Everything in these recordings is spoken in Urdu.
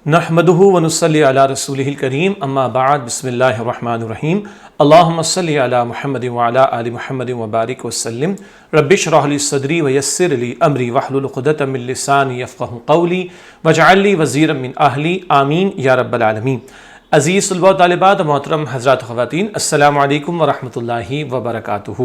نحمدہ ونصلی علی رسولہ الکریم اما بعد بسم اللہ الرحمن الرحیم اللہم صلی علی محمد وعلی آل محمد وبارک وسلم رب اشرح لی صدری ویسر لی امری واحلل عقدۃ من لسانی یفقہوا قولی واجعل لی وزیرا من اہلی آمین یا رب العالمین۔ عزیز طلباء و طالبات، محترم حضرات خواتین، السلام علیکم ورحمۃ اللہ وبرکاتہ۔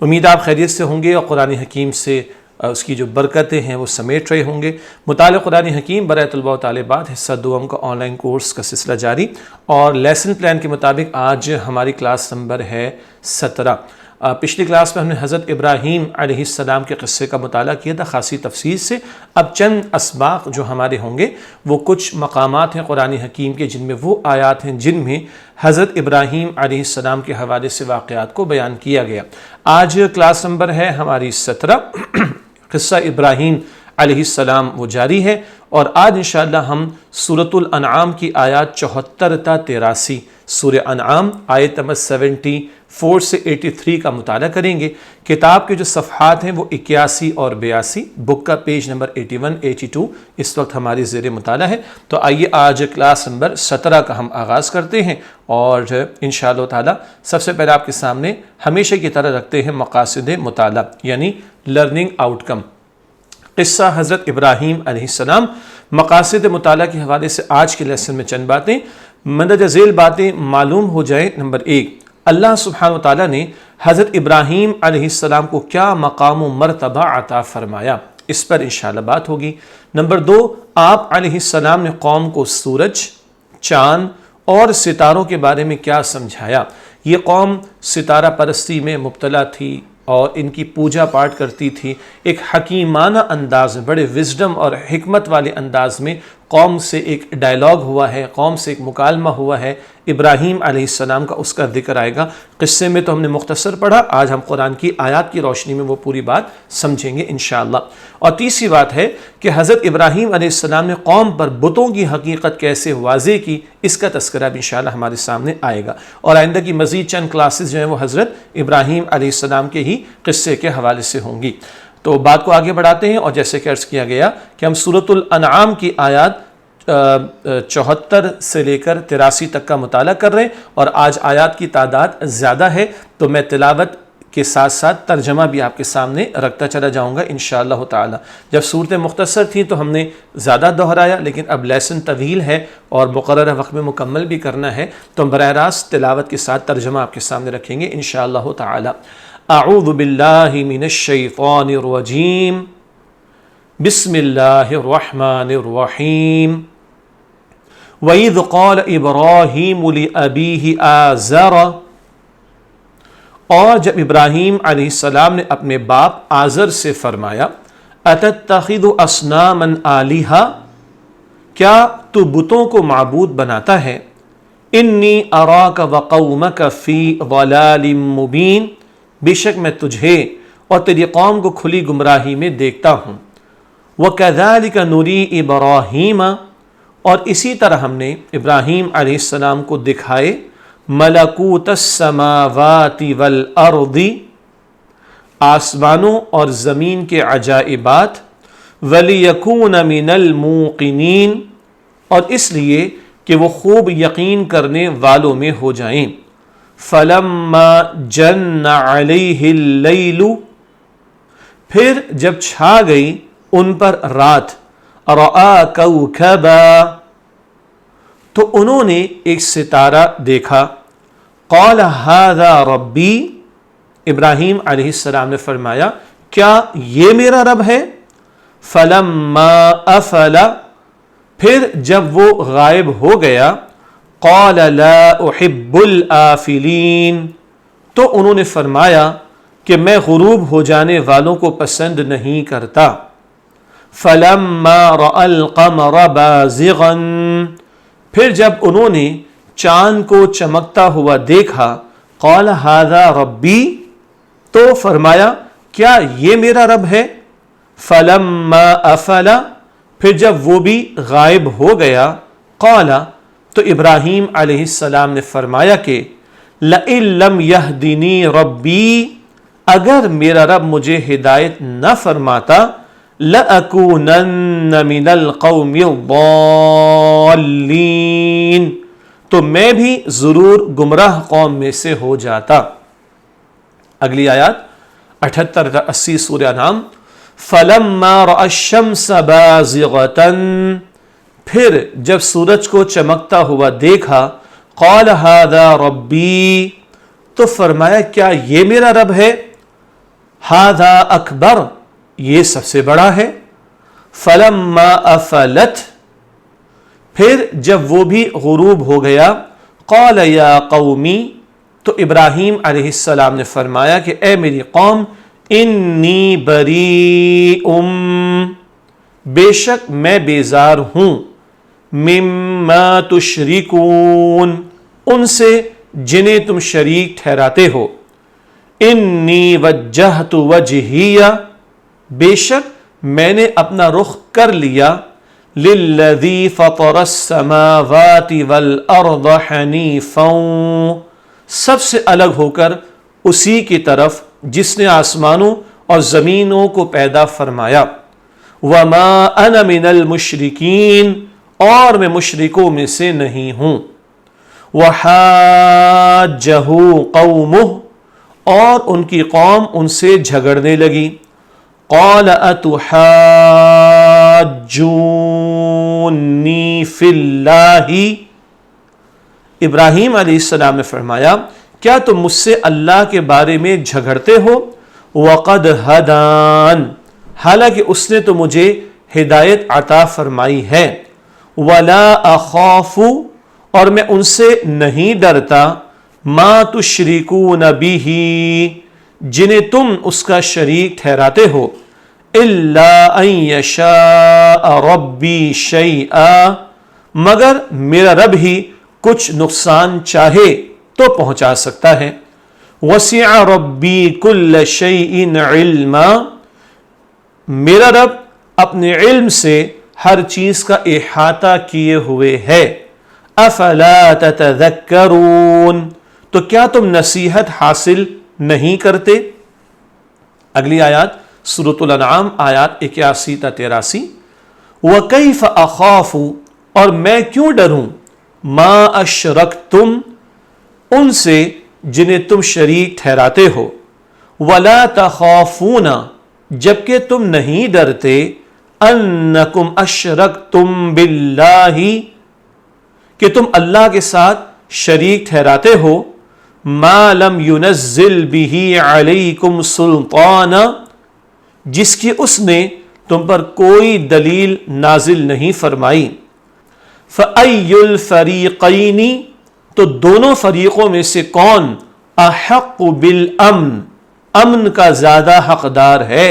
امید آپ خیریت سے ہوں گے اور قرآن حکیم سے اس کی جو برکتیں ہیں وہ سمیٹ رہے ہوں گے۔ مطالعہ قرآن حکیم برائے طلباء و طالبات حصہ دوم کا آن لائن کورس کا سلسلہ جاری، اور لیسن پلان کے مطابق آج ہماری کلاس نمبر ہے 17۔ پچھلی کلاس میں ہم نے حضرت ابراہیم علیہ السلام کے قصے کا مطالعہ کیا تھا خاصی تفصیل سے۔ اب چند اسباق جو ہمارے ہوں گے وہ کچھ مقامات ہیں قرآن حکیم کے جن میں وہ آیات ہیں جن میں حضرت ابراہیم علیہ السلام کے حوالے سے واقعات کو بیان کیا گیا۔ آج کلاس نمبر ہے ہماری 17۔ قصہ ابراہیم علیہ السلام وہ جاری ہے، اور آج انشاءاللہ ہم سورۃ الانعام کی آیات 74 تا 83، سورہ انعام آیت نمبر 74 سے 83 کا مطالعہ کریں گے۔ کتاب کے جو صفحات ہیں وہ 81 اور 82، بک کا پیج نمبر 81 82 اس وقت ہماری زیر مطالعہ ہے۔ تو آئیے آج کلاس نمبر 17 کا ہم آغاز کرتے ہیں، اور انشاءاللہ تعالی سب سے پہلے آپ کے سامنے ہمیشہ کی طرح رکھتے ہیں مقاصد مطالعہ یعنی لرننگ آؤٹ کم۔ قصہ حضرت ابراہیم علیہ السلام، مقاصد مطالعہ کے حوالے سے آج کے لیسن میں چند باتیں مندرجہ ذیل باتیں معلوم ہو جائیں۔ نمبر 1، اللہ سبحانہ وتعالی نے حضرت ابراہیم علیہ السلام کو کیا مقام و مرتبہ عطا فرمایا، اس پر انشاءاللہ بات ہوگی۔ نمبر 2، آپ علیہ السلام نے قوم کو سورج، چاند اور ستاروں کے بارے میں کیا سمجھایا۔ یہ قوم ستارہ پرستی میں مبتلا تھی اور ان کی پوجا پاٹ کرتی تھی۔ ایک حکیمانہ انداز میں، بڑے وزڈم اور حکمت والے انداز میں قوم سے ایک ڈائلاگ ہوا ہے، قوم سے ایک مکالمہ ہوا ہے۔ ابراہیم علیہ السلام کا اس کا ذکر آئے گا۔ قصے میں تو ہم نے مختصر پڑھا، آج ہم قرآن کی آیات کی روشنی میں وہ پوری بات سمجھیں گے انشاءاللہ۔ اور تیسری بات ہے کہ حضرت ابراہیم علیہ السلام نے قوم پر بتوں کی حقیقت کیسے واضح کی، اس کا تذکرہ بھی انشاءاللہ ہمارے سامنے آئے گا۔ اور آئندہ کی مزید چند کلاسز جو ہیں وہ حضرت ابراہیم علیہ السلام کے ہی قصے کے حوالے سے ہوں گی۔ تو بات کو آگے بڑھاتے ہیں، اور جیسے کہ عرض کیا گیا کہ ہم سورۃ الانعام کی آیات 74 سے لے کر 83 تک کا مطالعہ کر رہے ہیں، اور آج آیات کی تعداد زیادہ ہے تو میں تلاوت کے ساتھ ساتھ ترجمہ بھی آپ کے سامنے رکھتا چلا جاؤں گا انشاءاللہ تعالی۔ جب صورتیں مختصر تھیں تو ہم نے زیادہ دہرایا، لیکن اب لیسن طویل ہے اور مقررہ وقت میں مکمل بھی کرنا ہے، تو ہم براہ راست تلاوت کے ساتھ ترجمہ آپ کے سامنے رکھیں گے انشاءاللہ تعالی۔ اعوذ باللہ من الشیطان الرجیم، بسم اللہ الرحمن الرحیم۔ وَإِذْ قَالَ إِبْرَاهِيمُ لِأَبِيهِ آزَرَ، اور جب ابراہیم علیہ السلام نے اپنے باپ آزر سے فرمایا، أَتَتَّخِذُ أَصْنَامًا آلِهَةً، کیا تو بتوں کو معبود بناتا ہے، إِنِّي أَرَاكَ وَقَوْمَكَ فِي ضَلَالٍ مُبِينٍ، بے شک میں تجھے اور تیری قوم کو کھلی گمراہی میں دیکھتا ہوں۔ وَكَذَلِكَ نُرِي إِبْرَاهِيمَ، اور اسی طرح ہم نے ابراہیم علیہ السلام کو دکھائے ملکوت السماوات والارض، آسمانوں اور زمین کے عجائبات، وَلِيَكُونَ مِنَ الْمُوقِنِينَ، اور اس لیے کہ وہ خوب یقین کرنے والوں میں ہو جائیں۔ فَلَمَّا جَنَّ عَلَيْهِ اللَّيْلُ، پھر جب چھا گئی ان پر رات، رَآ كَوْكَبًا، تو انہوں نے ایک ستارہ دیکھا۔ قال هذا ربی، ابراہیم علیہ السلام نے فرمایا کیا یہ میرا رب ہے۔ فلما افل، پھر جب وہ غائب ہو گیا، قال لا احب الآفلین، تو انہوں نے فرمایا کہ میں غروب ہو جانے والوں کو پسند نہیں کرتا۔ فلما رأى القمر بازغا، پھر جب انہوں نے چاند کو چمکتا ہوا دیکھا، قال هذا ربی، تو فرمایا کیا یہ میرا رب ہے۔ فلما افل، پھر جب وہ بھی غائب ہو گیا، قال، تو ابراہیم علیہ السلام نے فرمایا کہ لئن لم یہدنی ربی، اگر میرا رب مجھے ہدایت نہ فرماتا، لَأَكُونَنَّ مِنَ الْقَوْمِ الضَّالِّينَ، تو میں بھی ضرور گمراہ قوم میں سے ہو جاتا۔ اگلی آیات 78-80 سورہ انعام، فَلَمَّا رَأَى الشَّمْسَ بَازِغَةً، پھر جب سورج کو چمکتا ہوا دیکھا، قَالَ هَذَا رَبِّي، تو فرمایا کیا یہ میرا رب ہے، هَذَا أَكْبَرُ، یہ سب سے بڑا ہے، فَلَمَّا أَفَلَتْ، پھر جب وہ بھی غروب ہو گیا، قَالَ يَا قَوْمِ، تو ابراہیم علیہ السلام نے فرمایا کہ اے میری قوم، انی بریء، بے شک میں بیزار ہوں، مما تشرکون، ان سے جنہیں تم شریک ٹھہراتے ہو، انی وجہت وجہی، بے شک میں نے اپنا رخ کر لیا، للذی فطر السماوات والارض حنیفا، سب سے الگ ہو کر اسی کی طرف جس نے آسمانوں اور زمینوں کو پیدا فرمایا، وما انا من المشرکین، اور میں مشرکوں میں سے نہیں ہوں، وحاجہ قومہ، اور ان کی قوم ان سے جھگڑنے لگی، قال اتحاجونی فی اللہ، ابراہیم علیہ السلام نے فرمایا کیا تم مجھ سے اللہ کے بارے میں جھگڑتے ہو، وقد ہدان، حالانکہ اس نے تو مجھے ہدایت عطا فرمائی ہے، ولا اخاف، اور میں ان سے نہیں ڈرتا، ما تشرکون بہ، جنہیں تم اس کا شریک ٹھہراتے ہو، الا ان یشاء ربی شیئا، مگر میرا رب ہی کچھ نقصان چاہے تو پہنچا سکتا ہے، وسع ربی کل شیء علما، میرا رب اپنے علم سے ہر چیز کا احاطہ کیے ہوئے ہے، افلا تتذکرون، تو کیا تم نصیحت حاصل نہیں کرتے۔ اگلی آیات سورۃ الانعام آیات 81-83، وَكَيْفَ أَخَافُ، اور میں کیوں ڈروں، ما اشرکتم، ان سے جنہیں تم شریک ٹھہراتے ہو، ولا تخافون، جبکہ تم نہیں ڈرتے، انکم اشرکتم باللہ، کہ تم اللہ کے ساتھ شریک ٹھہراتے ہو، ما لم ينزل به علیکم سلطانا، جس کی اس نے تم پر کوئی دلیل نازل نہیں فرمائی، فَأَيُّ الْفَرِيقَيْنِ، تو دونوں فریقوں میں سے کون احق بالامن، امن کا زیادہ حقدار ہے،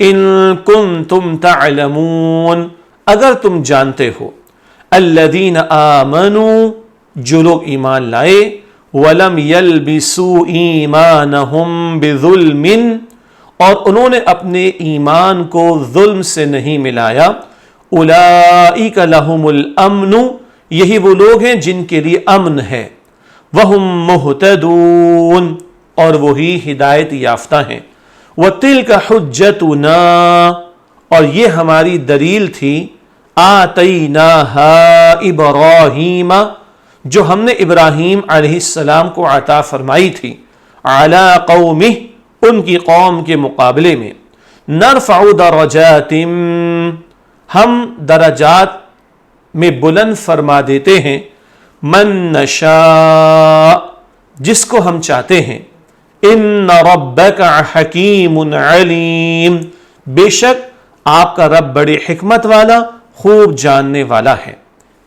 ان کنتم تعلمون، اگر تم جانتے ہو، الذین آمنوا، جو لوگ ایمان لائے، ولم یلبسوا ایمانہم بظلم، اور انہوں نے اپنے ایمان کو ظلم سے نہیں ملایا، اولئک لہم الامن، یہی وہ لوگ ہیں جن کے لیے امن ہے، وہم مہتدون، اور وہی ہدایت یافتہ ہیں، وتلک حجتنا، اور یہ ہماری دلیل تھی، آتیناہا ابراہیم، جو ہم نے ابراہیم علیہ السلام کو عطا فرمائی تھی، علی قومہ، ان کی قوم کے مقابلے میں، نرفع درجات، ہم درجات میں بلند فرما دیتے ہیں، من نشاء، جس کو ہم چاہتے ہیں، ان ربک حکیم علیم، بے شک آپ کا رب بڑی حکمت والا، خوب جاننے والا ہے۔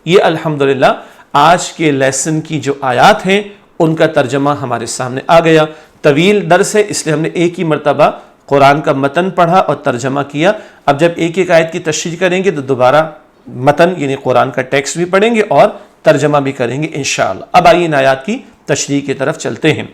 یہ الحمدللہ آج کے لیسن کی جو آیات ہیں ان کا ترجمہ ہمارے سامنے آ گیا۔ طویل درس ہے، اس لیے ہم نے ایک ہی مرتبہ قرآن کا متن پڑھا اور ترجمہ کیا۔ اب جب ایک ایک آیت کی تشریح کریں گے تو دوبارہ متن یعنی قرآن کا ٹیکسٹ بھی پڑھیں گے اور ترجمہ بھی کریں گے انشاءاللہ۔ اب آئیے ان آیات کی تشریح کی طرف چلتے ہیں۔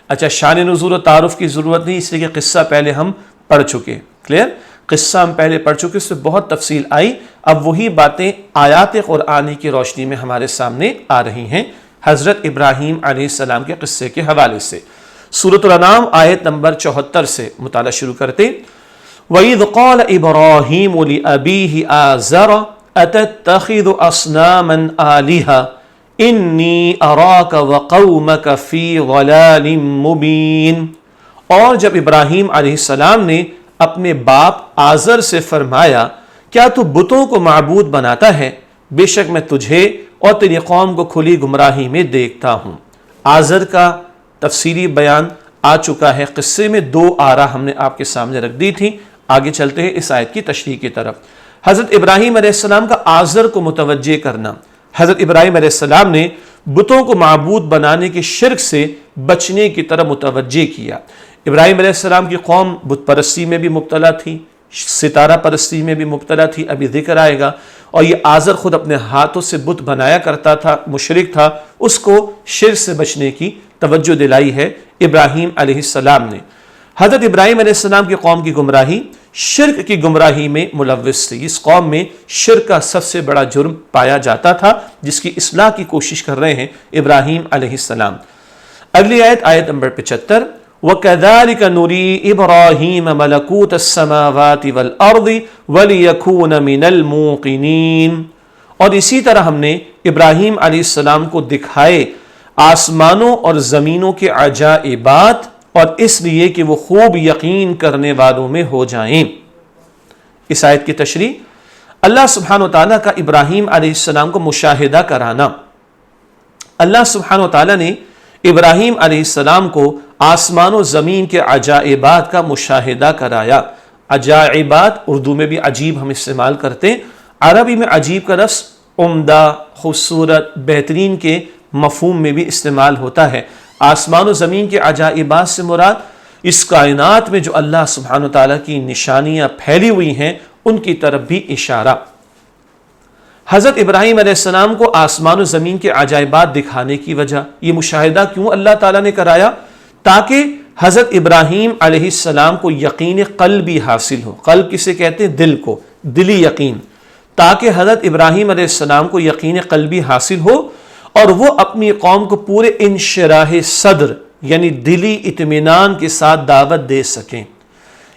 اچھا، شان نزول و تعارف کی ضرورت نہیں، اس لیے کہ قصہ پہلے ہم پڑھ چکے، کلیئر، قصہ ہم پہلے پڑھ چکے، اس میں بہت تفصیل آئی، اب وہی باتیں آیات قرآنی کی روشنی میں ہمارے سامنے آ رہی ہیں حضرت ابراہیم علیہ السلام کے قصے کے حوالے سے۔ سورۃ الانعام آیت نمبر 74 سے مطالعہ شروع کرتے۔ وَإِذْ قَالَ إِبْرَاهِيمُ لِأَبِيهِ آزَرَ أَتَتَّخِذُ أَصْنَامًا آلِهَةً إِنِّي أَرَاكَ وَقَوْمَكَ فِي ضَلَالٍ مُبِينٍ۔ اور جب ابراہیم علیہ السلام نے اپنے باپ آزر سے فرمایا کیا تو بتوں کو معبود بناتا ہے؟ بے شک میں تجھے اور تیری قوم کو کھلی گمراہی میں دیکھتا ہوں۔ آزر کا تفصیلی بیان آ چکا ہے، قصے میں دو آرا ہم نے آپ کے سامنے رکھ دی تھی۔ آگے چلتے ہیں اس آیت کی تشریح کی طرف۔ حضرت ابراہیم علیہ السلام کا آزر کو متوجہ کرنا۔ حضرت ابراہیم علیہ السلام نے بتوں کو معبود بنانے کے شرک سے بچنے کی طرف متوجہ کیا۔ ابراہیم علیہ السلام کی قوم بت پرستی میں بھی مبتلا تھی، ستارہ پرستی میں بھی مبتلا تھی، ابھی ذکر آئے گا۔ اور یہ آزر خود اپنے ہاتھوں سے بت بنایا کرتا تھا، مشرک تھا، اس کو شرک سے بچنے کی توجہ دلائی ہے ابراہیم علیہ السلام نے۔ حضرت ابراہیم علیہ السلام کی قوم کی گمراہی شرک کی گمراہی میں ملوث تھی۔ اس قوم میں شرک کا سب سے بڑا جرم پایا جاتا تھا، جس کی اصلاح کی کوشش کر رہے ہیں ابراہیم علیہ السلام۔ اگلی آیت، آیت نمبر 75، وَكَذَلِكَ نُرِي إِبْرَاهِيمَ مَلَكُوتَ السَّمَاوَاتِ وَالْأَرْضِ وَلِيَكُونَ مِنَ الْمُوقِنِينَ۔ اور اسی طرح ہم نے ابراہیم علیہ السلام کو دکھائے آسمانوں اور زمینوں کے عجائبات، اور اس لیے کہ وہ خوب یقین کرنے والوں میں ہو جائیں۔ اس آیت کی تشریح، اللہ سبحانہ و تعالیٰ کا ابراہیم علیہ السلام کو مشاہدہ کرانا۔ اللہ سبحانہ و تعالیٰ نے ابراہیم علیہ السلام کو آسمان و زمین کے عجائبات کا مشاہدہ کرایا۔ عجائبات اردو میں بھی عجیب ہم استعمال کرتے ہیں، عربی میں عجیب کا لفظ عمدہ، خوبصورت، بہترین کے مفہوم میں بھی استعمال ہوتا ہے۔ آسمان و زمین کے عجائبات سے مراد اس کائنات میں جو اللہ سبحانہ و تعالیٰ کی نشانیاں پھیلی ہوئی ہیں ان کی طرف بھی اشارہ۔ حضرت ابراہیم علیہ السلام کو آسمان و زمین کے عجائبات دکھانے کی وجہ، یہ مشاہدہ کیوں اللہ تعالیٰ نے کرایا؟ تاکہ حضرت ابراہیم علیہ السلام کو یقین قلبی حاصل ہو۔ قلب کسے کہتے ہیں؟ دل کو، دلی یقین۔ تاکہ حضرت ابراہیم علیہ السلام کو یقین قلبی حاصل ہو اور وہ اپنی قوم کو پورے انشراح صدر یعنی دلی اطمینان کے ساتھ دعوت دے سکیں۔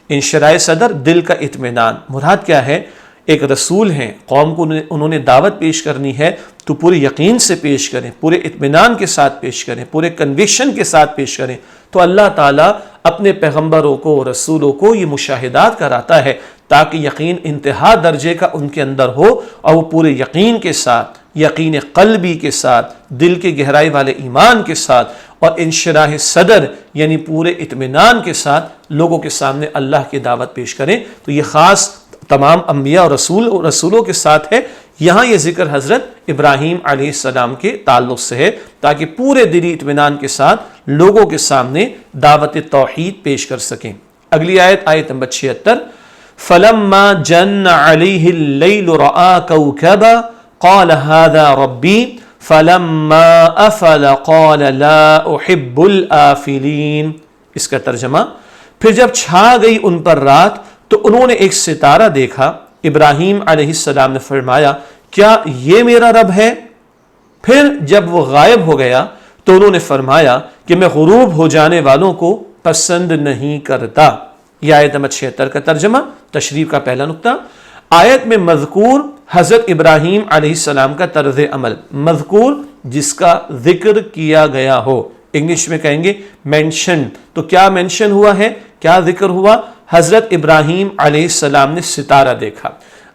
انشراح صدر، دل کا اطمینان، مراد کیا ہے؟ ایک رسول ہیں، قوم کو انہوں نے دعوت پیش کرنی ہے تو پورے یقین سے پیش کریں، پورے اطمینان کے ساتھ پیش کریں، پورے کنوکشن کے ساتھ پیش کریں۔ تو اللہ تعالیٰ اپنے پیغمبروں کو، رسولوں کو یہ مشاہدات کراتا ہے تاکہ یقین انتہا درجے کا ان کے اندر ہو اور وہ پورے یقین کے ساتھ، یقین قلبی کے ساتھ، دل کے گہرائی والے ایمان کے ساتھ اور انشراح صدر یعنی پورے اطمینان کے ساتھ لوگوں کے سامنے اللہ کی دعوت پیش کریں۔ تو یہ خاص تمام انبیاء اور رسولوں کے ساتھ ہے۔ یہاں یہ ذکر حضرت ابراہیم علیہ السلام کے تعلق سے ہے تاکہ پورے دلی اطمینان کے ساتھ لوگوں کے سامنے دعوت توحید پیش کر سکیں۔ اگلی آیت، آیت نمبر 76، فَلَمَّا جَنَّ عَلَيْهِ اللَّيْلُ رَآ كَوْكَبًا قَالَ هَذَا رَبِّي فَلَمَّا أَفَلَ قَالَ لَا أُحِبُّ الْآفِلِينَ۔ اس کا ترجمہ، پھر جب چھا گئی ان پر رات تو انہوں نے ایک ستارہ دیکھا۔ ابراہیم علیہ السلام نے فرمایا کیا یہ میرا رب ہے؟ پھر جب وہ غائب ہو گیا تو انہوں نے فرمایا کہ میں غروب ہو جانے والوں کو پسند نہیں کرتا۔ یہ آیت نمبر 76 کا ترجمہ، تشریح کا پہلا نقطہ۔ آیت میں مذکور حضرت ابراہیم علیہ السلام کا طرز عمل، مذکور جس کا ذکر کیا گیا ہو، انگلش میں کہیں گے مینشن۔ تو کیا مینشن ہوا ہے، کیا ذکر ہوا؟ حضرت ابراہیم علیہ السلام نے ستارہ دیکھا۔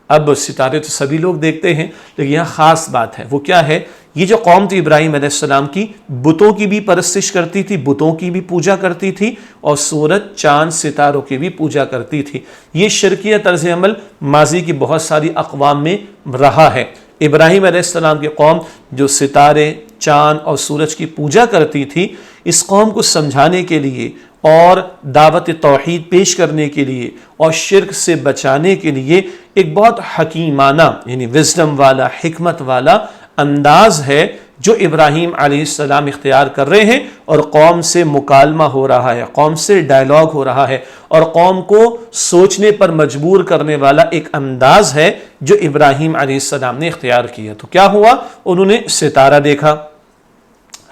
اب ستارے تو سبھی لوگ دیکھتے ہیں، لیکن یہاں خاص بات ہے، وہ کیا ہے؟ یہ جو قوم تھی ابراہیم علیہ السلام کی، بتوں کی بھی پرستش کرتی تھی، بتوں کی بھی پوجا کرتی تھی اور سورج، چاند، ستاروں کی بھی پوجا کرتی تھی۔ یہ شرکیہ طرز عمل ماضی کی بہت ساری اقوام میں رہا ہے۔ ابراہیم علیہ السلام کی قوم جو ستارے، چاند اور سورج کی پوجا کرتی تھی، اس قوم کو سمجھانے کے لیے اور دعوت توحید پیش کرنے کے لیے اور شرک سے بچانے کے لیے ایک بہت حکیمانہ یعنی وزڈم والا، حکمت والا انداز ہے جو ابراہیم علیہ السلام اختیار کر رہے ہیں، اور قوم سے مکالمہ ہو رہا ہے، قوم سے ڈائلاگ ہو رہا ہے، اور قوم کو سوچنے پر مجبور کرنے والا ایک انداز ہے جو ابراہیم علیہ السلام نے اختیار کیا۔ تو کیا ہوا؟ انہوں نے ستارہ دیکھا۔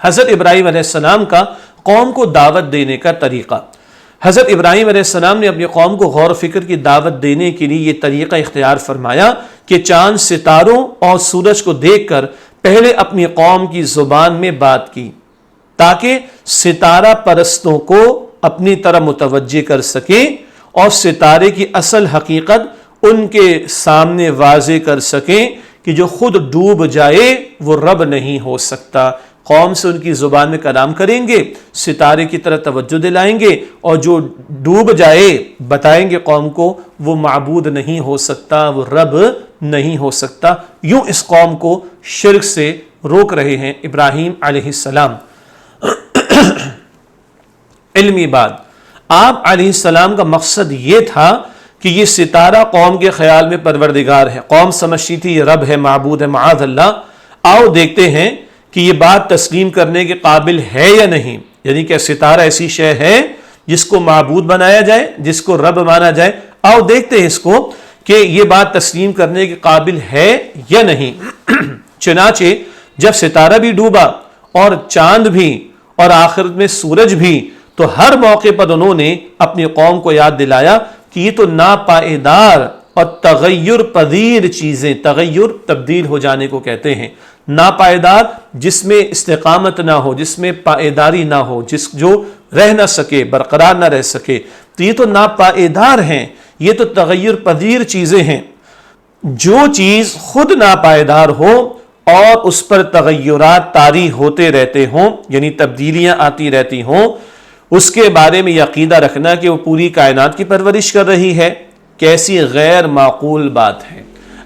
حضرت ابراہیم علیہ السلام کا قوم کو دعوت دینے کا طریقہ، حضرت ابراہیم علیہ السلام نے اپنی قوم کو غور و فکر کی دعوت دینے کے لیے یہ طریقہ اختیار فرمایا کہ چاند ستاروں اور سورج کو دیکھ کر پہلے اپنی قوم کی زبان میں بات کی تاکہ ستارہ پرستوں کو اپنی طرح متوجہ کر سکیں اور ستارے کی اصل حقیقت ان کے سامنے واضح کر سکیں کہ جو خود ڈوب جائے وہ رب نہیں ہو سکتا۔ قوم سے ان کی زبان میں کلام کریں گے، ستارے کی طرف توجہ دلائیں گے، اور جو ڈوب جائے بتائیں گے قوم کو وہ معبود نہیں ہو سکتا، وہ رب نہیں ہو سکتا۔ یوں اس قوم کو شرک سے روک رہے ہیں ابراہیم علیہ السلام۔ علمی بات، آپ علیہ السلام کا مقصد یہ تھا کہ یہ ستارہ قوم کے خیال میں پروردگار ہے، قوم سمجھتی تھی یہ رب ہے، معبود ہے، معاذ اللہ۔ آؤ دیکھتے ہیں کہ یہ بات تسلیم کرنے کے قابل ہے یا نہیں، یعنی کہ ستارہ ایسی شے ہے جس کو معبود بنایا جائے، جس کو رب مانا جائے۔ آؤ دیکھتے ہیں اس کو کہ یہ بات تسلیم کرنے کے قابل ہے یا نہیں۔ چنانچہ جب ستارہ بھی ڈوبا اور چاند بھی اور آخرت میں سورج بھی، تو ہر موقع پر انہوں نے اپنی قوم کو یاد دلایا کہ یہ تو ناپائیدار اور تغیر پذیر چیزیں، تغیر تبدیل ہو جانے کو کہتے ہیں، ناپائیدار جس میں استقامت نہ ہو، جس میں پائیداری نہ ہو، جو رہ نہ سکے، برقرار نہ رہ سکے، تو یہ تو ناپائیدار ہیں، یہ تو تغیر پذیر چیزیں ہیں۔ جو چیز خود ناپائیدار ہو اور اس پر تغیرات طاری ہوتے رہتے ہوں، یعنی تبدیلیاں آتی رہتی ہوں، اس کے بارے میں یہ عقیدہ رکھنا کہ وہ پوری کائنات کی پرورش کر رہی ہے، کیسی غیر معقول بات ہے۔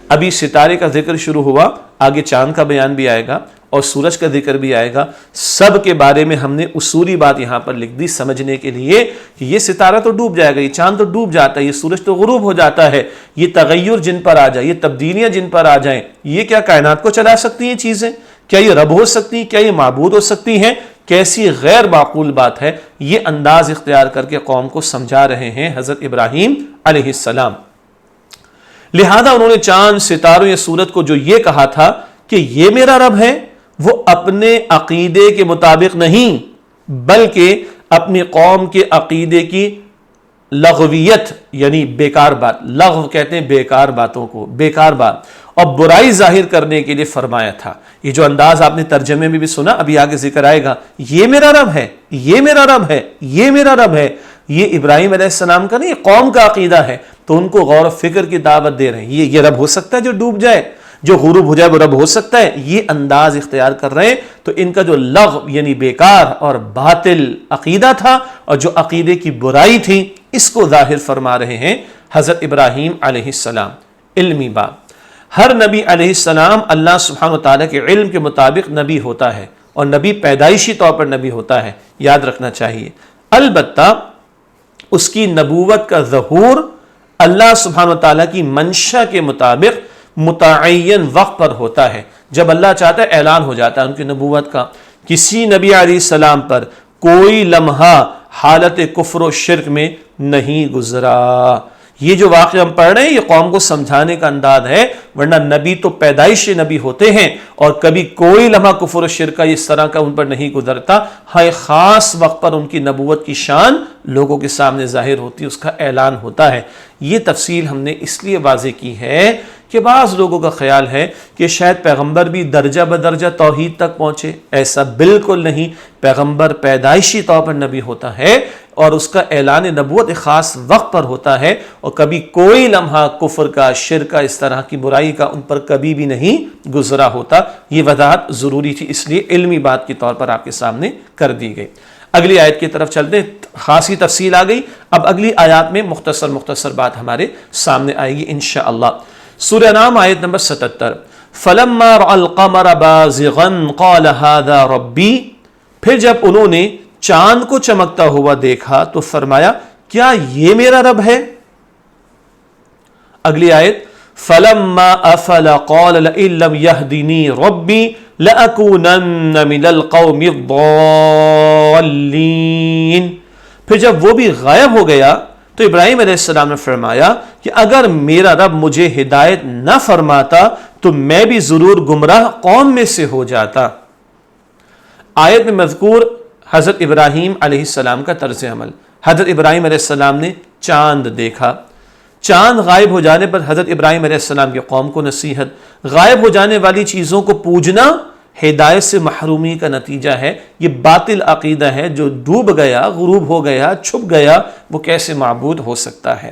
ابھی ستارے کا ذکر شروع ہوا، آگے چاند کا بیان بھی آئے گا اور سورج کا ذکر بھی آئے گا۔ سب کے بارے میں ہم نے اصولی بات یہاں پر لکھ دی سمجھنے کے لیے کہ یہ ستارہ تو ڈوب جائے گا، یہ چاند تو ڈوب جاتا ہے، یہ سورج تو غروب ہو جاتا ہے، یہ تغیر جن پر آ جائے، یہ تبدیلیاں جن پر آ جائیں، یہ کیا کائنات کو چلا سکتی ہیں چیزیں؟ کیا یہ رب ہو سکتی ہیں؟ کیا یہ معبود ہو سکتی ہیں؟ کیسی غیر معقول بات ہے۔ یہ انداز اختیار کر کے قوم کو سمجھا رہے ہیں حضرت ابراہیم علیہ السلام۔ لہذا انہوں نے چاند، ستاروں یا سورج کو جو یہ کہا تھا کہ یہ میرا رب ہے، وہ اپنے عقیدے کے مطابق نہیں بلکہ اپنی قوم کے عقیدے کی لغویت، یعنی بیکار بات، لغو کہتے ہیں بیکار باتوں کو، بیکار بات اور برائی ظاہر کرنے کے لیے فرمایا تھا۔ یہ جو انداز آپ نے ترجمے میں بھی سنا، ابھی آگے ذکر آئے گا، یہ میرا رب ہے، یہ میرا رب ہے، یہ میرا رب ہے، یہ ابراہیم علیہ السلام کا نہیں، قوم کا عقیدہ ہے، تو ان کو غور و فکر کی دعوت دے رہے ہیں۔ یہ رب ہو سکتا ہے جو ڈوب جائے، جو غروب ہو جائے وہ رب ہو سکتا ہے، یہ انداز اختیار کر رہے ہیں۔ تو ان کا جو لغو یعنی بیکار اور باطل عقیدہ تھا اور جو عقیدے کی برائی تھی، اس کو ظاہر فرما رہے ہیں حضرت ابراہیم علیہ السلام۔ علمی بات، ہر نبی علیہ السلام اللہ سبحانہ و تعالیٰ کے علم کے مطابق نبی ہوتا ہے، اور نبی پیدائشی طور پر نبی ہوتا ہے، یاد رکھنا چاہیے۔ البتہ اس کی نبوت کا ظہور اللہ سبحانہ و تعالیٰ کی منشا کے مطابق متعین وقت پر ہوتا ہے۔ جب اللہ چاہتا ہے اعلان ہو جاتا ہے ان کی نبوت کا۔ کسی نبی علیہ السلام پر کوئی لمحہ حالت کفر و شرک میں نہیں گزرا۔ یہ جو واقعہ ہم پڑھ رہے ہیں یہ قوم کو سمجھانے کا انداز ہے، ورنہ نبی تو پیدائش نبی ہوتے ہیں اور کبھی کوئی لمحہ کفر و شرک کا اس طرح کا ان پر نہیں گزرتا۔ ہر خاص وقت پر ان کی نبوت کی شان لوگوں کے سامنے ظاہر ہوتی ہے، اس کا اعلان ہوتا ہے۔ یہ تفصیل ہم نے اس لیے واضح کی ہے کہ بعض لوگوں کا خیال ہے کہ شاید پیغمبر بھی درجہ بدرجہ توحید تک پہنچے، ایسا بالکل نہیں۔ پیغمبر پیدائشی طور پر نبی ہوتا ہے اور اس کا اعلان نبوت ایک خاص وقت پر ہوتا ہے، اور کبھی کوئی لمحہ کفر کا، شرک کا، اس طرح کی برائی کا ان پر کبھی بھی نہیں گزرا ہوتا۔ یہ وضاحت ضروری تھی، اس لیے علمی بات کے طور پر آپ کے سامنے کر دی گئی۔ اگلی آیت کی طرف چلتے ہیں، خاصی تفصیل آ گئی، اب اگلی آیات میں مختصر بات ہمارے سامنے آئے گی انشاءاللہ۔ سورہ نام آیت نمبر 77، فَلَمَّا رَأَى الْقَمَرَ بَازِغًا قَالَ هَذَا رَبِّي، پھر جب انہوں نے چاند کو چمکتا ہوا دیکھا تو فرمایا کیا یہ میرا رب ہے؟ اگلی آیت، فَلَمَّا أَفَلَ قَالَ لَئِن لَّمْ يَهْدِنِي رَبِّي لَأَكُونَنَّ مِنَ الْقَوْمِ الضَّالِّينَ، پھر جب وہ بھی غائب ہو گیا تو ابراہیم علیہ السلام نے فرمایا کہ اگر میرا رب مجھے ہدایت نہ فرماتا تو میں بھی ضرور گمراہ قوم میں سے ہو جاتا۔ آیت میں مذکور حضرت ابراہیم علیہ السلام کا طرز عمل، حضرت ابراہیم علیہ السلام نے چاند دیکھا. چاند غائب ہو جانے پر حضرت ابراہیم علیہ السلام کی قوم کو نصیحت. غائب ہو جانے والی چیزوں کو پوجنا ہدایت سے محرومی کا نتیجہ ہے. یہ باطل عقیدہ ہے. جو ڈوب گیا، غروب ہو گیا، چھپ گیا، وہ کیسے معبود ہو سکتا ہے؟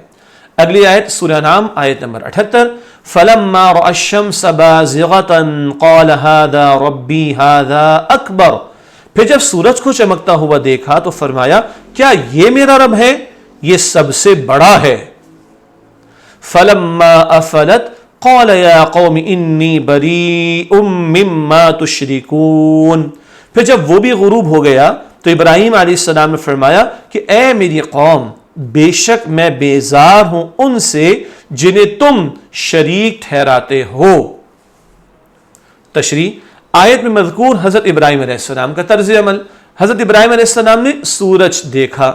اگلی آیت سورہ انعام آیت نمبر 78. فَلَمَّا رَأَى الشَّمْسَ بَازِغَةً قَالَ هَذَا رَبِّي هَذَا أَكْبَرُ. پھر جب سورج کو چمکتا ہوا دیکھا تو فرمایا کیا یہ میرا رب ہے؟ یہ سب سے بڑا ہے. فَلَمَّا أَفَلَتْ قَالَ يَا قَوْمِ إِنِّي بَرِيءٌ مِّمَّا تُشْرِكُونَ. پھر جب وہ بھی غروب ہو گیا تو ابراہیم علیہ السلام نے فرمایا کہ اے میری قوم، بے شک میں بیزار ہوں ان سے جنہیں تم شریک ٹھہراتے ہو. تشریح آیت میں مذکور حضرت ابراہیم علیہ السلام کا طرز عمل. حضرت ابراہیم علیہ السلام نے سورج دیکھا.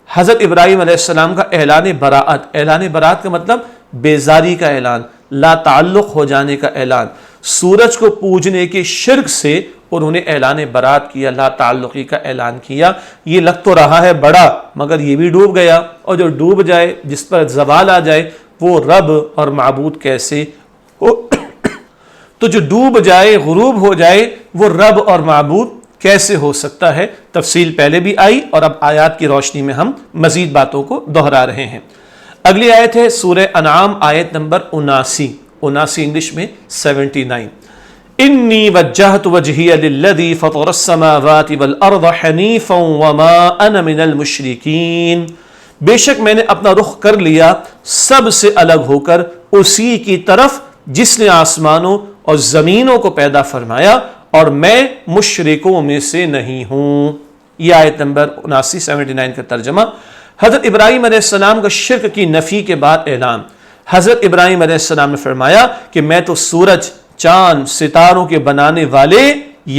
حضرت ابراہیم علیہ السلام کا اعلان براءت. اعلان براءت کا مطلب بیزاری کا اعلان، لا تعلق ہو جانے کا اعلان. سورج کو پوجنے کے شرک سے انہوں نے اعلان براءت کیا، لا تعلقی کا اعلان کیا. یہ لگ تو رہا ہے بڑا، مگر یہ بھی ڈوب گیا، اور جو ڈوب جائے، جس پر زوال آ جائے، وہ رب اور معبود کیسے ہو؟ تو جو ڈوب جائے، غروب ہو جائے، وہ رب اور معبود کیسے ہو سکتا ہے؟ تفصیل پہلے بھی آئی اور اب آیات کی روشنی میں ہم مزید باتوں کو دہرا رہے ہیں. اگلی آیت ہے سورہ انعام آیت نمبر 79. انگلش میں 79. انی وجہت وجہی للذی فطر السماوات والارض حنیفا وما انا من المشرکین. بے شک میں نے اپنا رخ کر لیا سب سے الگ ہو کر اسی کی طرف جس نے آسمانوں اور زمینوں کو پیدا فرمایا، اور میں مشرکوں میں سے نہیں ہوں. یہ آیت نمبر 79 کا ترجمہ. حضرت ابراہیم علیہ السلام کا شرک کی نفی کے بعد اعلان. حضرت ابراہیم علیہ السلام نے فرمایا کہ میں تو سورج، چاند، ستاروں کے بنانے والے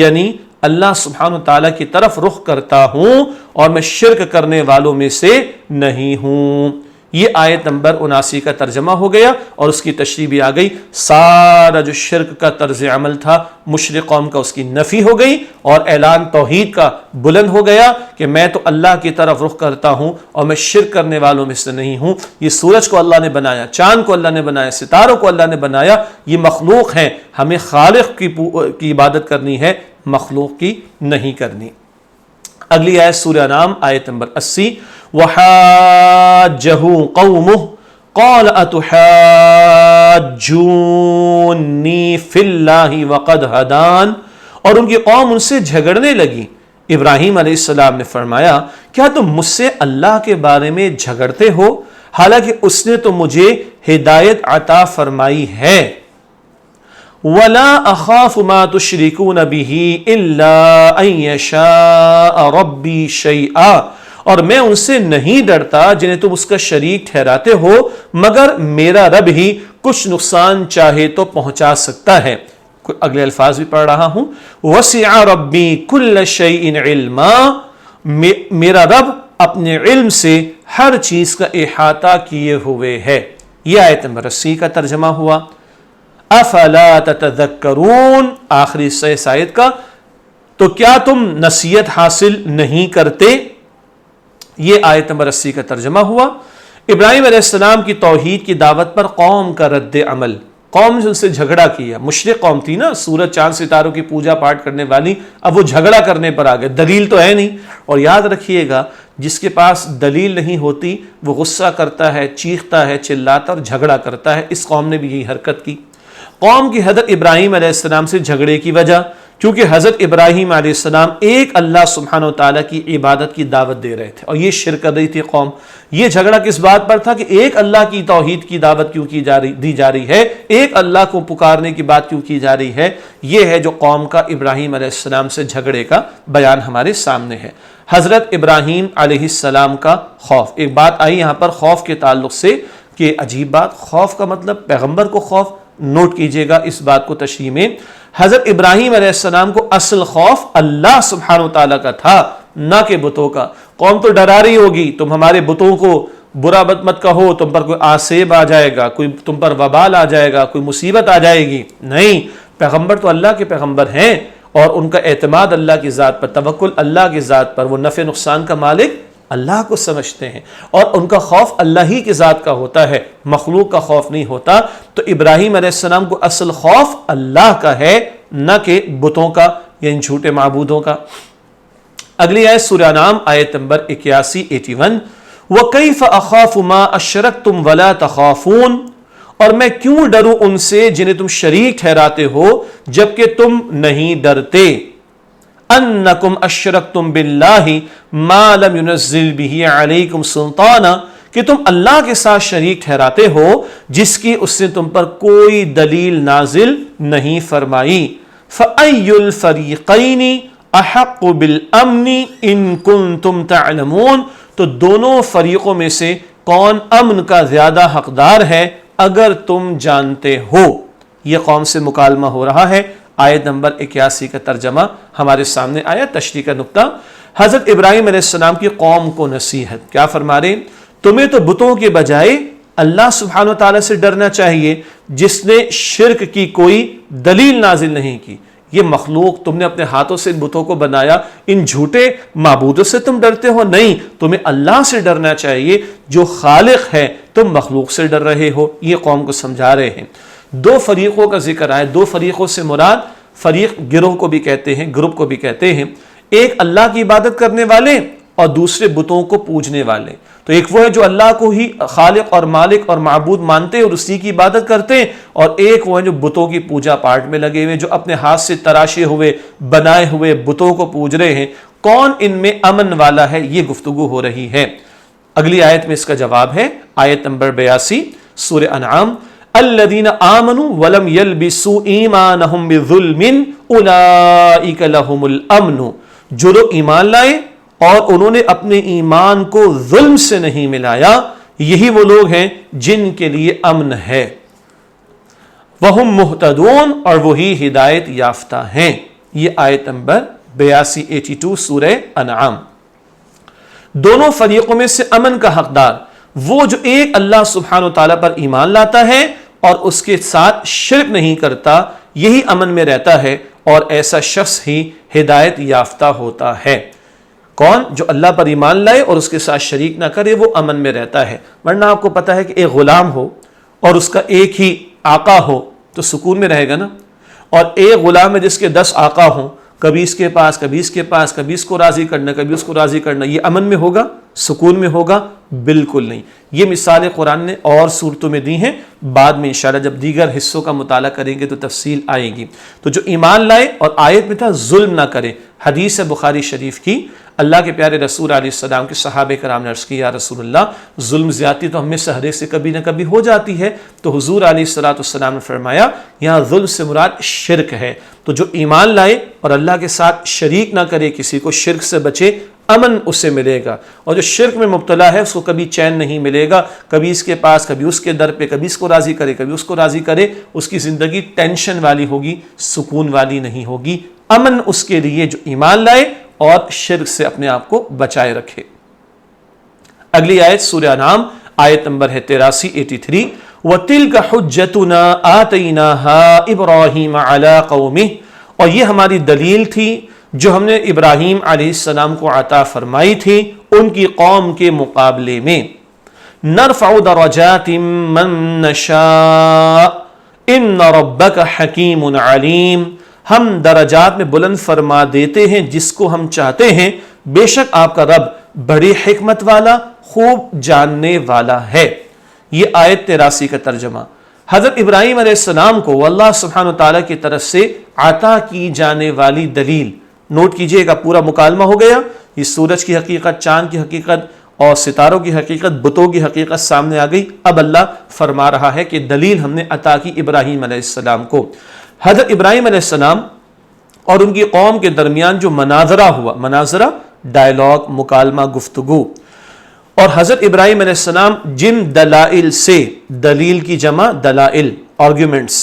یعنی اللہ سبحانہ وتعالیٰ کی طرف رخ کرتا ہوں، اور میں شرک کرنے والوں میں سے نہیں ہوں. یہ آیت نمبر 79 کا ترجمہ ہو گیا، اور اس کی تشریح بھی آ گئی. سارا جو شرک کا طرز عمل تھا مشرک قوم کا، اس کی نفی ہو گئی، اور اعلان توحید کا بلند ہو گیا کہ میں تو اللہ کی طرف رخ کرتا ہوں اور میں شرک کرنے والوں میں سے نہیں ہوں. یہ سورج کو اللہ نے بنایا، چاند کو اللہ نے بنایا، ستاروں کو اللہ نے بنایا. یہ مخلوق ہیں، ہمیں خالق کی عبادت کرنی ہے، مخلوق کی نہیں کرنی. اگلی آیت سورہ انعام آیت نمبر 80. وحاجہ قومہ قال اتحاجونی فی اللہ وقد ہدان. اور ان کی قوم ان سے جھگڑنے لگی. ابراہیم علیہ السلام نے فرمایا کیا تم مجھ سے اللہ کے بارے میں جھگڑتے ہو حالانکہ اس نے تو مجھے ہدایت عطا فرمائی ہے. وَلَا أَخَافُ مَا تُشْرِكُونَ بِهِ إِلَّا أَن يَشَاءَ رَبِّي شَيْئًا. اور میں ان سے نہیں ڈرتا جنہیں تم اس کا شریک ٹھہراتے ہو مگر میرا رب ہی کچھ نقصان چاہے تو پہنچا سکتا ہے. اگلے الفاظ بھی پڑھ رہا ہوں. وَسِعَ رَبِّي كُلَّ شَيْءٍ عِلْمًا. میرا رب اپنے علم سے ہر چیز کا احاطہ کیے ہوئے ہے. یہ آیت نمبر 80 کا ترجمہ ہوا. افلا تتذکرون. آخری اس آیت کا تو کیا تم نصیحت حاصل نہیں کرتے. یہ آیت نمبر 80 کا ترجمہ ہوا. ابراہیم علیہ السلام کی توحید کی دعوت پر قوم کا رد عمل. قوم نے ان سے جھگڑا کیا. مشرک قوم تھی نا، سورج چاند ستاروں کی پوجا پاٹ کرنے والی. اب وہ جھگڑا کرنے پر آ گئے. دلیل تو ہے نہیں. اور یاد رکھیے گا جس کے پاس دلیل نہیں ہوتی وہ غصہ کرتا ہے، چیختا ہے، چلاتا اور جھگڑا کرتا ہے. اس قوم نے بھی یہی حرکت کی. قوم کی حضرت ابراہیم علیہ السلام سے جھگڑے کی وجہ کیونکہ حضرت ابراہیم علیہ السلام ایک اللہ سبحانہ وتعالیٰ کی عبادت کی دعوت دے رہے تھے اور یہ شرک کر رہی تھی قوم. یہ جھگڑا کس بات پر تھا کہ ایک اللہ کی توحید کی دعوت کیوں دی جا رہی ہے، ایک اللہ کو پکارنے کی بات کیوں کی جا رہی ہے. یہ ہے جو قوم کا ابراہیم علیہ السلام سے جھگڑے کا بیان ہمارے سامنے ہے. حضرت ابراہیم علیہ السلام کا خوف. ایک بات آئی یہاں پر خوف کے تعلق سے کہ عجیب بات، خوف کا مطلب پیغمبر کو خوف. نوٹ کیجئے گا اس بات کو تشریح میں. حضرت ابراہیم علیہ السلام کو اصل خوف اللہ سبحانہ وتعالیٰ کا تھا، نہ کہ بتوں کا. قوم تو ڈرا رہی ہوگی تم ہمارے بتوں کو برا مت کہو، تم پر کوئی آسیب آ جائے گا، کوئی تم پر وبال آ جائے گا، کوئی مصیبت آ جائے گی. نہیں، پیغمبر تو اللہ کے پیغمبر ہیں اور ان کا اعتماد اللہ کی ذات پر، توکل اللہ کی ذات پر. وہ نفع نقصان کا مالک اللہ کو سمجھتے ہیں اور ان کا خوف اللہ ہی کی ذات کا ہوتا ہے، مخلوق کا خوف نہیں ہوتا. تو ابراہیم علیہ السلام کو اصل خوف اللہ کا ہے، نہ کہ بتوں کا یا ان جھوٹے معبودوں کا. اگلی آیت سورہ انعام آیت نمبر 81 وَكَيْفَ أَخَافُ مَا أَشْرَكْتُمْ وَلَا تَخَافُونَ، اور میں کیوں ڈروں ان سے جنہیں تم شریک ٹھہراتے ہو جبکہ تم نہیں ڈرتے. أَنَّكُمْ أَشْرَكْتُمْ بِاللَّهِ مَا لَمْ يُنَزِّلْ بِهِ عَلَيْكُمْ سُلْطَانًا، کہ تم اللہ کے ساتھ شریک ٹھہراتے ہو جس کی اس نے تم پر کوئی دلیل نازل نہیں فرمائی. فَأَيُّ الْفَرِيقَيْنِ أَحَقُّ بِالْأَمْنِ إِن كُنتُمْ تَعْلَمُونَ، تو دونوں فریقوں میں سے کون امن کا زیادہ حقدار ہے اگر تم جانتے ہو. یہ قوم سے مکالمہ ہو رہا ہے. آیت نمبر 81 کا ترجمہ ہمارے سامنے آیا. تشریح کا نقطہ، حضرت ابراہیم علیہ السلام کی قوم کو نصیحت. کیا فرما رہے ہیں؟ تمہیں تو بتوں کے بجائے اللہ سبحانہ و تعالیٰ سے ڈرنا چاہیے جس نے شرک کی کوئی دلیل نازل نہیں کی. یہ مخلوق تم نے اپنے ہاتھوں سے بتوں کو بنایا، ان جھوٹے معبودوں سے تم ڈرتے ہو؟ نہیں، تمہیں اللہ سے ڈرنا چاہیے جو خالق ہے، تم مخلوق سے ڈر رہے ہو. یہ قوم کو سمجھا رہے ہیں. دو فریقوں کا ذکر آئے. دو فریقوں سے مراد فریق گروہ کو بھی کہتے ہیں، گروپ کو بھی کہتے ہیں. ایک اللہ کی عبادت کرنے والے اور دوسرے بتوں کو پوجنے والے. تو ایک وہ ہے جو اللہ کو ہی خالق اور مالک اور معبود مانتے اور اسی کی عبادت کرتے ہیں، اور ایک وہ ہے جو بتوں کی پوجا پاٹ میں لگے ہوئے، جو اپنے ہاتھ سے تراشے ہوئے بنائے ہوئے بتوں کو پوج رہے ہیں. کون ان میں امن والا ہے، یہ گفتگو ہو رہی ہے. اگلی آیت میں اس کا جواب ہے آیت نمبر 82 سورہ انعام. الذین آمنوا ولم یلبسوا ایمانہم بظلم اولئک لہم الامن، جو لوگ ایمان لائے اور انہوں نے اپنے ایمان کو ظلم سے نہیں ملایا، یہی وہ لوگ ہیں جن کے لیے امن ہے. وہم مہتدون، اور وہی ہدایت یافتہ ہیں. یہ آیت نمبر 82 سورہ انعام. دونوں فریقوں میں سے امن کا حقدار وہ جو ایک اللہ سبحانہ و تعالیٰ پر ایمان لاتا ہے اور اس کے ساتھ شرک نہیں کرتا، یہی امن میں رہتا ہے، اور ایسا شخص ہی ہدایت یافتہ ہوتا ہے. کون؟ جو اللہ پر ایمان لائے اور اس کے ساتھ شریک نہ کرے، وہ امن میں رہتا ہے. ورنہ آپ کو پتا ہے کہ ایک غلام ہو اور اس کا ایک ہی آقا ہو تو سکون میں رہے گا نا. اور ایک غلام ہے جس کے 10 آقا ہوں، کبھی اس کے پاس، کبھی اس کے پاس، کبھی اس کو راضی کرنا، کبھی اس کو راضی کرنا، یہ امن میں ہوگا؟ سکون میں ہوگا؟ بالکل نہیں. یہ مثالیں قرآن نے اور صورتوں میں دی ہیں، بعد میں انشاءاللہ جب دیگر حصوں کا مطالعہ کریں گے تو تفصیل آئے گی. تو جو ایمان لائے، اور آیت میں تھا ظلم نہ کرے. حدیث ہے بخاری شریف کی، اللہ کے پیارے رسول علیہ السلام کے صحابہ کرام نے عرض کی، یا رسول اللہ، ظلم زیادتی تو ہم میں سے ہر ایک سے کبھی نہ کبھی ہو جاتی ہے. تو حضور علیہ السلام نے فرمایا یہاں ظلم سے مراد شرک ہے. تو جو ایمان لائے اور اللہ کے ساتھ شریک نہ کرے کسی کو، شرک سے بچے، امن اسے ملے گا. اور جو شرک میں مبتلا ہے اس کو کبھی چین نہیں ملے گا، کبھی اس کے پاس، کبھی اس کے در پہ، کبھی اس کو راضی کرے، کبھی اس کو راضی کرے. اس کی زندگی ٹینشن والی ہوگی، سکون والی نہیں ہوگی. امن اس کے لیے جو ایمان لائے اور شرک سے اپنے آپ کو بچائے رکھے. اگلی آیت سورہ انعام آیت نمبر ہے 83 وَتِلْكَ حُجَّتُنَا آتَيْنَاهَا إِبْرَاهِيمَ عَلَىٰ قَوْمِهِ، اور یہ ہماری دلیل تھی جو ہم نے ابراہیم علیہ السلام کو عطا فرمائی تھی ان کی قوم کے مقابلے میں. نَرْفَعُ دَرَجَاتٍ مَّن نَّشَاءُ إِنَّ رَبَّكَ حَكِيمٌ عَلِيمٌ، ہم درجات میں بلند فرما دیتے ہیں جس کو ہم چاہتے ہیں، بے شک آپ کا رب بڑی حکمت والا، خوب جاننے والا ہے. یہ آیت 83 کا ترجمہ. حضرت ابراہیم علیہ السلام کو اللہ سبحانہ وتعالیٰ کی طرف سے عطا کی جانے والی دلیل، نوٹ کیجئے گا پورا مکالمہ ہو گیا. یہ سورج کی حقیقت، چاند کی حقیقت اور ستاروں کی حقیقت، بتوں کی حقیقت سامنے آ گئی. اب اللہ فرما رہا ہے کہ دلیل ہم نے عطا کی ابراہیم علیہ السلام کو. حضرت ابراہیم علیہ السلام اور ان کی قوم کے درمیان جو مناظرہ ہوا، مناظرہ ڈائلاگ، مکالمہ، گفتگو، اور حضرت ابراہیم علیہ السلام جن دلائل سے، دلیل کی جمع دلائل، آرگیومنٹس،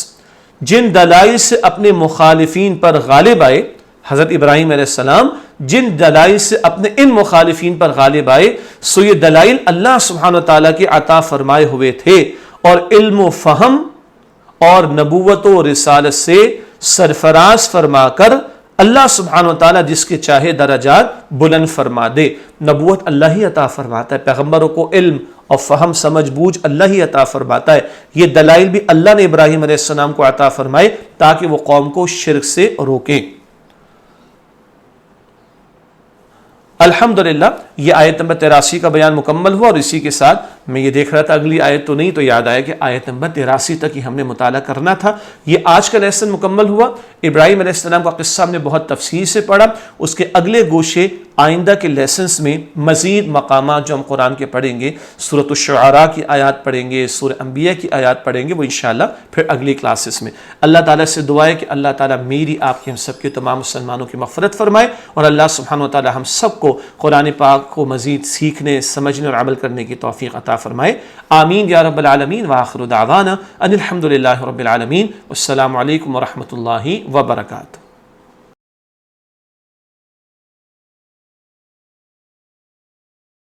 جن دلائل سے اپنے مخالفین پر غالب آئے، حضرت ابراہیم علیہ السلام جن دلائل سے اپنے ان مخالفین پر غالب آئے، سو یہ دلائل اللہ سبحانہ وتعالیٰ کے عطا فرمائے ہوئے تھے، اور علم و فہم اور نبوت و رسالت سے سرفراز فرما کر اللہ سبحانہ و تعالیٰ جس کے چاہے درجات بلند فرما دے۔ نبوت اللہ ہی عطا فرماتا ہے، پیغمبروں کو علم اور فہم سمجھ بوجھ اللہ ہی عطا فرماتا ہے۔ یہ دلائل بھی اللہ نے ابراہیم علیہ السلام کو عطا فرمائے تاکہ وہ قوم کو شرک سے روکیں۔ الحمدللہ یہ آیت نمبر 83 کا بیان مکمل ہوا، اور اسی کے ساتھ میں یہ دیکھ رہا تھا اگلی آیت تو نہیں، تو یاد آیا کہ آیت نمبر 83 تک ہی ہم نے مطالعہ کرنا تھا۔ یہ آج کا لیسن مکمل ہوا۔ ابراہیم علیہ السلام کا قصہ ہم نے بہت تفصیل سے پڑھا، اس کے اگلے گوشے آئندہ کے لیسنز میں مزید مقامات جو ہم قرآن کے پڑھیں گے، سورۃ الشعراء کی آیات پڑھیں گے، سورہ انبیاء کی آیات پڑھیں گے، وہ انشاءاللہ پھر اگلی کلاسز میں۔ اللہ تعالیٰ سے دعا ہے کہ اللہ تعالیٰ میری، آپ کی، ہم سب کے تمام مسلمانوں کی مغفرت فرمائے، اور اللہ سبحانہ و تعالیٰ ہم سب کو قرآن پاک کو مزید سیکھنے، سمجھنے اور عمل کرنے کی توفیق عطا فرمائے۔ آمین یا رب العالمین، وآخر دعوانا ان الحمد للہ رب العالمین، والسلام علیکم ورحمۃ اللہ وبرکاتہ۔